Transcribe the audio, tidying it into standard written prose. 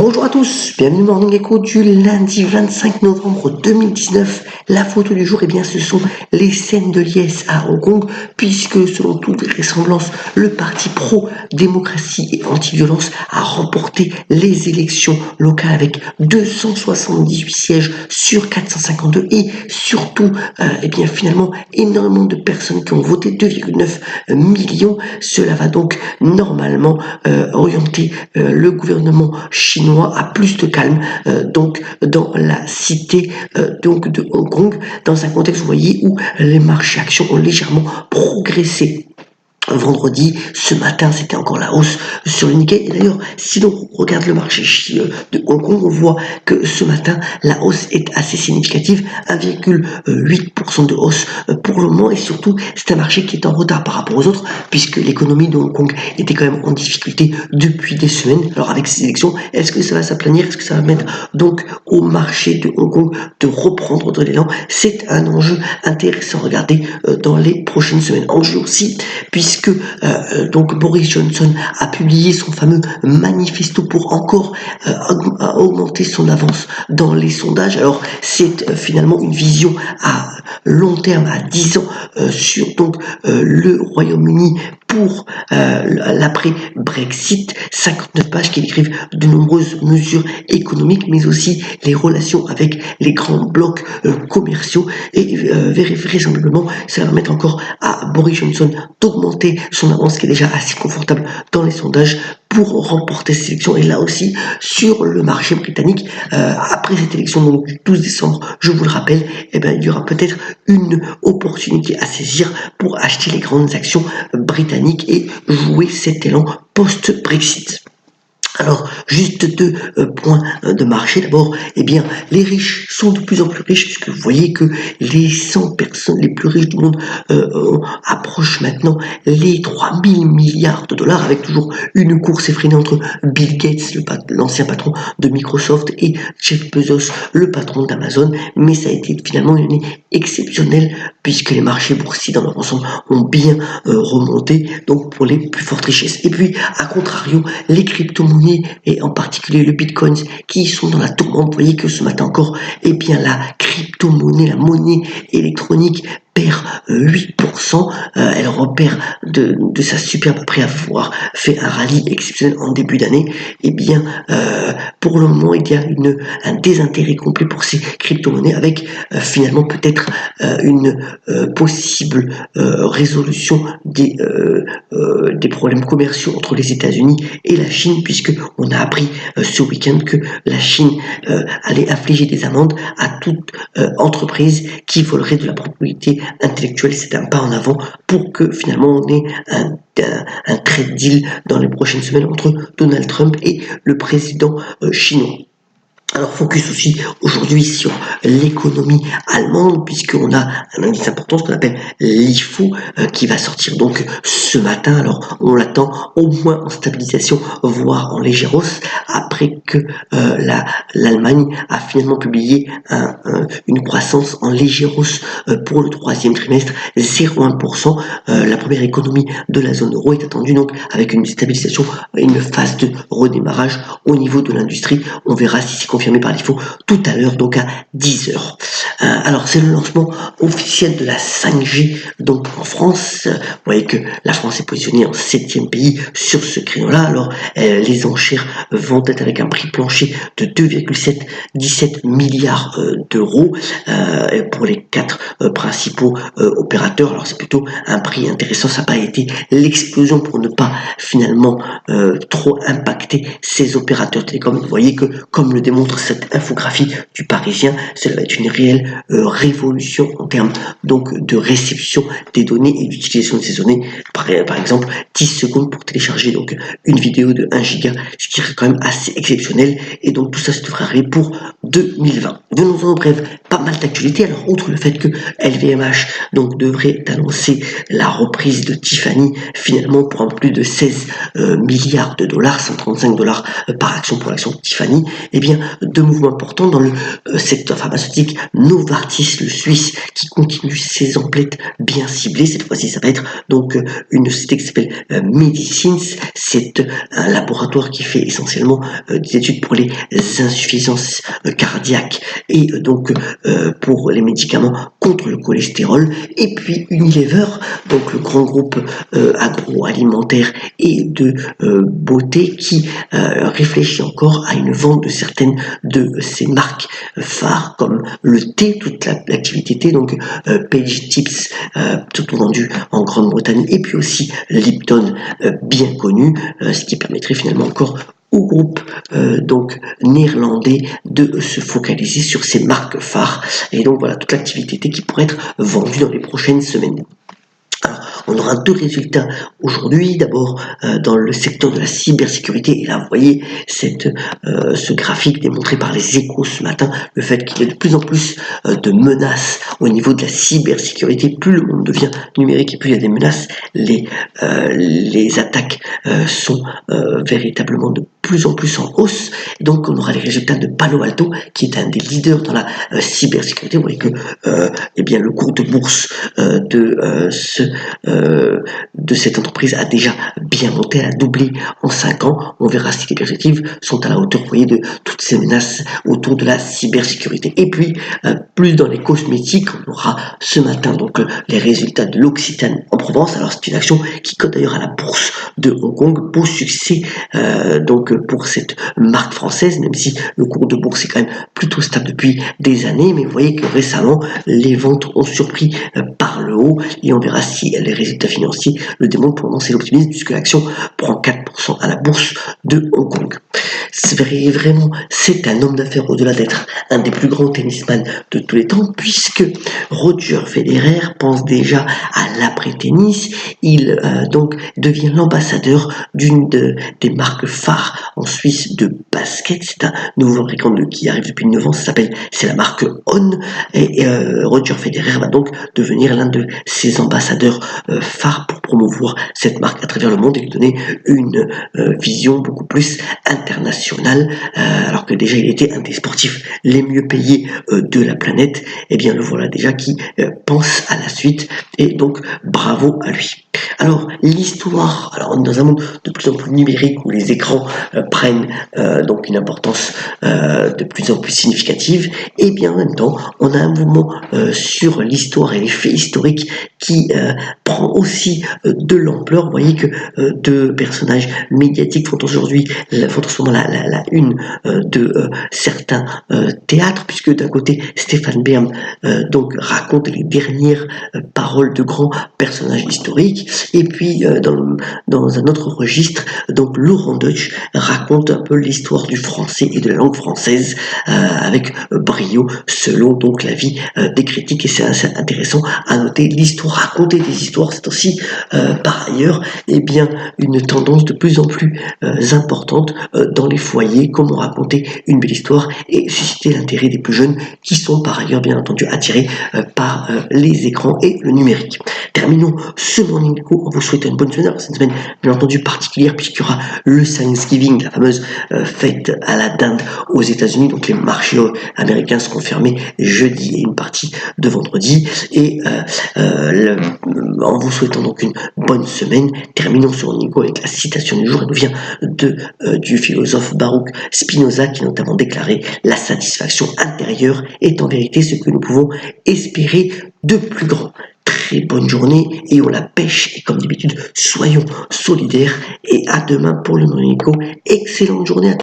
Bonjour à tous, bienvenue dans Morning Echo du lundi 25 novembre 2019. La photo du jour, eh bien, ce sont les scènes de liesse à Hong Kong, puisque selon toutes les ressemblances, le parti pro-démocratie et anti-violence a remporté les élections locales avec 278 sièges sur 452 et surtout, eh bien, finalement, énormément de personnes qui ont voté, 2,9 millions. Cela va donc normalement orienter le gouvernement chinois à plus de calme donc dans la cité donc de Hong Kong, dans un contexte, vous voyez, où les marchés actions ont légèrement progressé. Vendredi, ce matin, c'était encore la hausse sur le Nikkei. Et d'ailleurs, si l'on regarde le marché de Hong Kong, on voit que ce matin, la hausse est assez significative, 1,8% de hausse pour le moment. Et surtout, c'est un marché qui est en retard par rapport aux autres, puisque l'économie de Hong Kong était quand même en difficulté depuis des semaines. Alors avec ces élections, est-ce que ça va s'aplanir? Est-ce que ça va permettre donc au marché de Hong Kong de reprendre de l'élan? C'est un enjeu intéressant à regarder dans les prochaines semaines. Enjeu aussi, puisque donc Boris Johnson a publié son fameux manifesto pour encore augmenter son avance dans les sondages. Alors c'est finalement une vision à long terme, à 10 ans, sur donc le Royaume-Uni pour l'après-Brexit, 59 pages qui décrivent de nombreuses mesures économiques, mais aussi les relations avec les grands blocs commerciaux. Et vraisemblablement, ça va permettre encore à Boris Johnson d'augmenter son avance, qui est déjà assez confortable dans les sondages, pour remporter cette élection. Et là aussi, sur le marché britannique, après cette élection donc, du 12 décembre, je vous le rappelle, eh ben, il y aura peut-être une opportunité à saisir pour acheter les grandes actions britanniques et jouer cet élan post-Brexit. Alors, juste deux points de marché. D'abord, eh bien, les riches sont de plus en plus riches, puisque vous voyez que les 100 personnes les plus riches du monde approchent maintenant les 3000 milliards de dollars, avec toujours une course effrénée entre Bill Gates, l'ancien patron de Microsoft, et Jeff Bezos, le patron d'Amazon. Mais ça a été finalement une année exceptionnelle, puisque les marchés boursiers dans leur ensemble ont bien remonté, donc pour les plus fortes richesses. Et puis, à contrario, les crypto-monnaies, et en particulier le Bitcoin, qui sont dans la tourmente. Vous voyez que ce matin encore, eh bien, la crypto-monnaie, la monnaie électronique perd 8%, elle repère de sa superbe après avoir fait un rallye exceptionnel en début d'année. Eh bien, pour le moment, il y a un désintérêt complet pour ces crypto-monnaies, avec finalement peut-être une possible résolution des problèmes commerciaux entre les États-Unis et la Chine, puisque on a appris ce week-end que la Chine allait infliger des amendes à toute entreprise qui volerait de la propriété intellectuelle. C'est un pas en avant pour que finalement on ait un trade deal dans les prochaines semaines entre Donald Trump et le président chinois. Alors, focus aussi aujourd'hui sur l'économie allemande, puisqu'on a un indice important, ce qu'on appelle l'IFO, qui va sortir donc ce matin. Alors, on l'attend au moins en stabilisation, voire en légère hausse, après que l'Allemagne a finalement publié une croissance en légère hausse pour le troisième trimestre, 0,1%. La première économie de la zone euro est attendue donc avec une stabilisation et une phase de redémarrage au niveau de l'industrie. On verra si c'est confirmé par l'IFO tout à l'heure, donc à 10h. Alors, c'est le lancement officiel de la 5G donc en France. Vous voyez que la France est positionnée en 7e pays sur ce créneau-là. Alors, les enchères vont être avec un prix plancher de 2,17 milliards d'euros pour les 4 principaux opérateurs. Alors, c'est plutôt un prix intéressant. Ça n'a pas été l'explosion pour ne pas finalement trop impacter ces opérateurs télécoms. Vous voyez que, comme le démontre cette infographie du Parisien, cela va être une réelle révolution en termes donc de réception des données et d'utilisation de ces données. Par exemple, 10 secondes pour télécharger donc une vidéo de 1 giga, ce qui est quand même assez exceptionnel. Et donc tout ça se devrait arriver pour 2020. Venons-en au bref, pas mal d'actualités. Alors, outre le fait que LVMH donc devrait annoncer la reprise de Tiffany finalement pour un peu plus de 16 milliards de dollars, 135 dollars par action pour l'action de Tiffany, eh bien, deux mouvements importants dans le secteur pharmaceutique. Novartis, le Suisse, qui continue ses emplettes bien ciblées. Cette fois-ci, ça va être donc une société qui s'appelle Medicines. C'est un laboratoire qui fait essentiellement des études pour les insuffisances cardiaques et donc pour les médicaments contre le cholestérol. Et puis Unilever, donc le grand groupe agroalimentaire et de beauté qui réfléchit encore à une vente de certaines de ses marques phares comme le thé, toute l'activité thé, donc Page Tips, surtout vendu en Grande-Bretagne, et puis aussi Lipton, bien connu, ce qui permettrait finalement encore au groupe donc néerlandais de se focaliser sur ses marques phares. Et donc voilà toute l'activité qui pourrait être vendue dans les prochaines semaines. Alors, on aura deux résultats aujourd'hui. D'abord, dans le secteur de la cybersécurité, et là, vous voyez ce graphique démontré par les Échos ce matin, le fait qu'il y a de plus en plus de menaces au niveau de la cybersécurité. Plus le monde devient numérique et plus il y a des menaces, les attaques sont véritablement de plus en plus en hausse. Et donc, on aura les résultats de Palo Alto, qui est un des leaders dans la cybersécurité. Vous voyez que eh bien, le cours de bourse de cette entreprise a déjà bien monté, elle a doublé en 5 ans. On verra si les perspectives sont à la hauteur, vous voyez, de toutes ces menaces autour de la cybersécurité. Et puis, plus dans les cosmétiques, on aura ce matin donc les résultats de l'Occitane en Provence. Alors, c'est une action qui cote d'ailleurs à la bourse de Hong Kong. Beau succès donc pour cette marque française, même si le cours de bourse est quand même plutôt stable depuis des années. Mais vous voyez que récemment, les ventes ont surpris par le haut et on verra si les résultats financiers le démontrent. Pour lancer l'optimisme puisque l'action prend 4% à la bourse de Hong Kong. Vraiment, c'est un homme d'affaires au-delà d'être un des plus grands tennisman de tous les temps, puisque Roger Federer pense déjà à l'après-tennis. Il donc devient l'ambassadeur d'une des marques phares en Suisse de basket. C'est un nouveau fabricant qui arrive depuis 9 ans, c'est la marque On. Et Roger Federer va donc devenir l'un de ses ambassadeurs phares pour promouvoir cette marque à travers le monde et lui donner une vision beaucoup plus internationale, alors que déjà il était un des sportifs les mieux payés de la planète. Et bien le voilà déjà qui pense à la suite et donc bravo à lui. Alors l'histoire, alors on est dans un monde de plus en plus numérique où les écrans prennent donc une importance de plus en plus significative, et bien en même temps on a un mouvement sur l'histoire et les faits historiques qui prend aussi de l'ampleur. Vous voyez que deux personnages médiatiques font aujourd'hui la une de certains théâtres, puisque d'un côté Stéphane Bern donc raconte les dernières paroles de grands personnages historiques, et puis dans un autre registre, donc Laurent Deutsch raconte un peu l'histoire du français et de la langue française avec brio, selon donc la vie des critiques. Et c'est assez intéressant à noter. L'histoire, raconter des histoires, c'est aussi par ailleurs bien une tendance de plus en plus importante dans les foyers. Comment raconter une belle histoire et susciter l'intérêt des plus jeunes qui sont par ailleurs bien entendu attirés par les écrans et le numérique. Terminons ce Morning Echo en vous souhaitant une bonne semaine. C'est une semaine bien entendu particulière puisqu'il y aura le Thanksgiving, la fameuse fête à la dinde aux États-Unis. Donc les marchés américains seront fermés jeudi et une partie de vendredi. Et en vous souhaitant donc une bonne semaine, terminons sur Morning Echo avec la citation du jour. Elle nous vient du philosophe Baruch Spinoza qui a notamment déclaré: la satisfaction intérieure est en vérité ce que nous pouvons espérer de plus grand. Très bonne journée et on la pêche, et comme d'habitude soyons solidaires et à demain pour le Morning Echo. Excellente journée à tous.